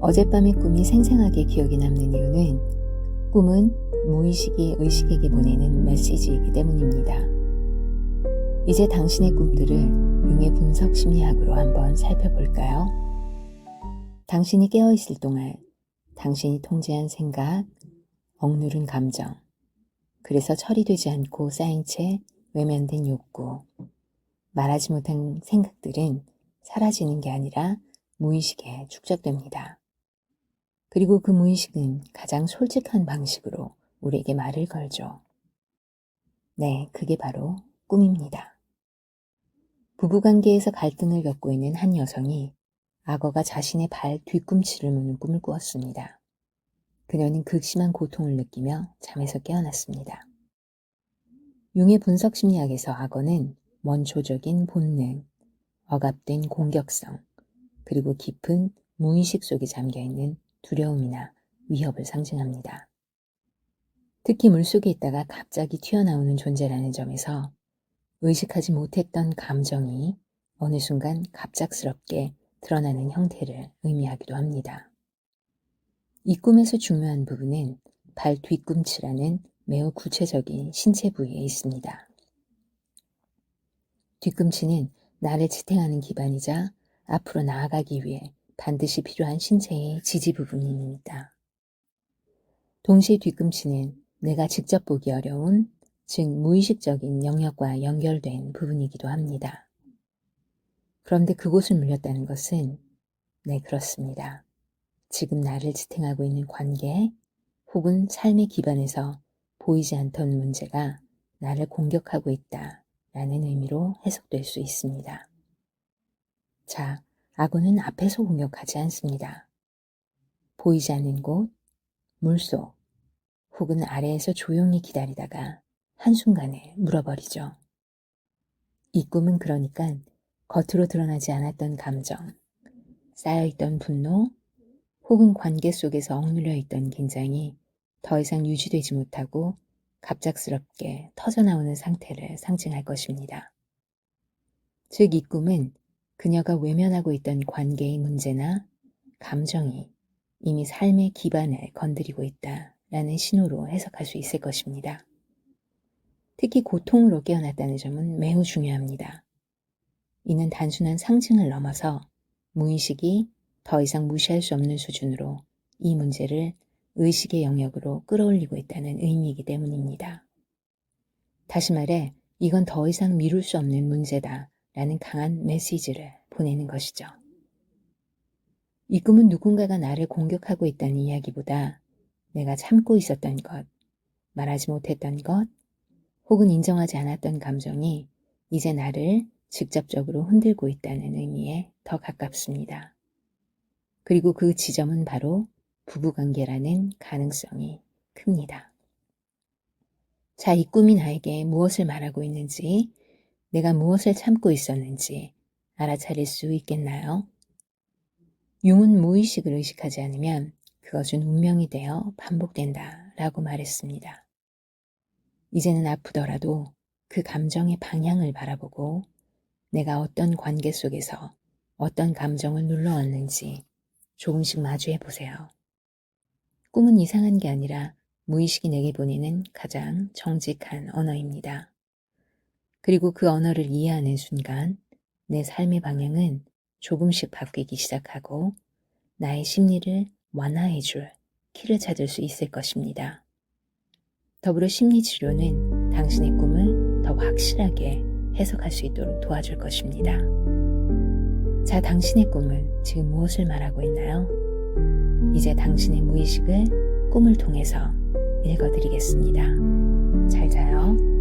어젯밤의 꿈이 생생하게 기억에 남는 이유는 꿈은 무의식이 의식에게 보내는 메시지이기 때문입니다. 이제 당신의 꿈들을 융의 분석 심리학으로 한번 살펴볼까요? 당신이 깨어있을 동안 당신이 통제한 생각, 억누른 감정, 그래서 처리되지 않고 쌓인 채 외면된 욕구, 말하지 못한 생각들은 사라지는 게 아니라 무의식에 축적됩니다. 그리고 그 무의식은 가장 솔직한 방식으로 우리에게 말을 걸죠. 네, 그게 바로 꿈입니다. 부부관계에서 갈등을 겪고 있는 한 여성이 악어가 자신의 발 뒤꿈치를 무는 꿈을 꾸었습니다. 그녀는 극심한 고통을 느끼며 잠에서 깨어났습니다. 융의 분석 심리학에서 악어는 원초적인 본능, 억압된 공격성, 그리고 깊은 무의식 속에 잠겨있는 두려움이나 위협을 상징합니다. 특히 물속에 있다가 갑자기 튀어나오는 존재라는 점에서 의식하지 못했던 감정이 어느 순간 갑작스럽게 드러나는 형태를 의미하기도 합니다. 이 꿈에서 중요한 부분은 발 뒤꿈치라는 매우 구체적인 신체 부위에 있습니다. 뒤꿈치는 나를 지탱하는 기반이자 앞으로 나아가기 위해 반드시 필요한 신체의 지지 부분입니다. 동시에 뒤꿈치는 내가 직접 보기 어려운, 즉 무의식적인 영역과 연결된 부분이기도 합니다. 그런데 그곳을 물렸다는 것은 네, 그렇습니다. 지금 나를 지탱하고 있는 관계 혹은 삶의 기반에서 보이지 않던 문제가 나를 공격하고 있다라는 의미로 해석될 수 있습니다. 자, 악어는 앞에서 공격하지 않습니다. 보이지 않는 곳, 물속, 혹은 아래에서 조용히 기다리다가 한순간에 물어버리죠. 이 꿈은 그러니까 겉으로 드러나지 않았던 감정, 쌓여있던 분노, 혹은 관계 속에서 억눌려 있던 긴장이 더 이상 유지되지 못하고 갑작스럽게 터져나오는 상태를 상징할 것입니다. 즉, 이 꿈은 그녀가 외면하고 있던 관계의 문제나 감정이 이미 삶의 기반을 건드리고 있다라는 신호로 해석할 수 있을 것입니다. 특히 고통으로 깨어났다는 점은 매우 중요합니다. 이는 단순한 상징을 넘어서 무의식이 더 이상 무시할 수 없는 수준으로 이 문제를 의식의 영역으로 끌어올리고 있다는 의미이기 때문입니다. 다시 말해, 이건 더 이상 미룰 수 없는 문제다 라는 강한 메시지를 보내는 것이죠. 이 꿈은 누군가가 나를 공격하고 있다는 이야기보다 내가 참고 있었던 것, 말하지 못했던 것, 혹은 인정하지 않았던 감정이 이제 나를 직접적으로 흔들고 있다는 의미에 더 가깝습니다. 그리고 그 지점은 바로 부부관계라는 가능성이 큽니다. 자, 이 꿈이 나에게 무엇을 말하고 있는지, 내가 무엇을 참고 있었는지 알아차릴 수 있겠나요? 융은 무의식을 의식하지 않으면 그것은 운명이 되어 반복된다 라고 말했습니다. 이제는 아프더라도 그 감정의 방향을 바라보고 내가 어떤 관계 속에서 어떤 감정을 눌러왔는지 조금씩 마주해 보세요. 꿈은 이상한 게 아니라 무의식이 내게 보내는 가장 정직한 언어입니다. 그리고 그 언어를 이해하는 순간 내 삶의 방향은 조금씩 바뀌기 시작하고 나의 심리를 완화해줄 키를 찾을 수 있을 것입니다. 더불어 심리치료는 당신의 꿈을 더 확실하게 해석할 수 있도록 도와줄 것입니다. 자, 당신의 꿈은 지금 무엇을 말하고 있나요? 이제 당신의 무의식을 꿈을 통해서 읽어드리겠습니다. 잘 자요.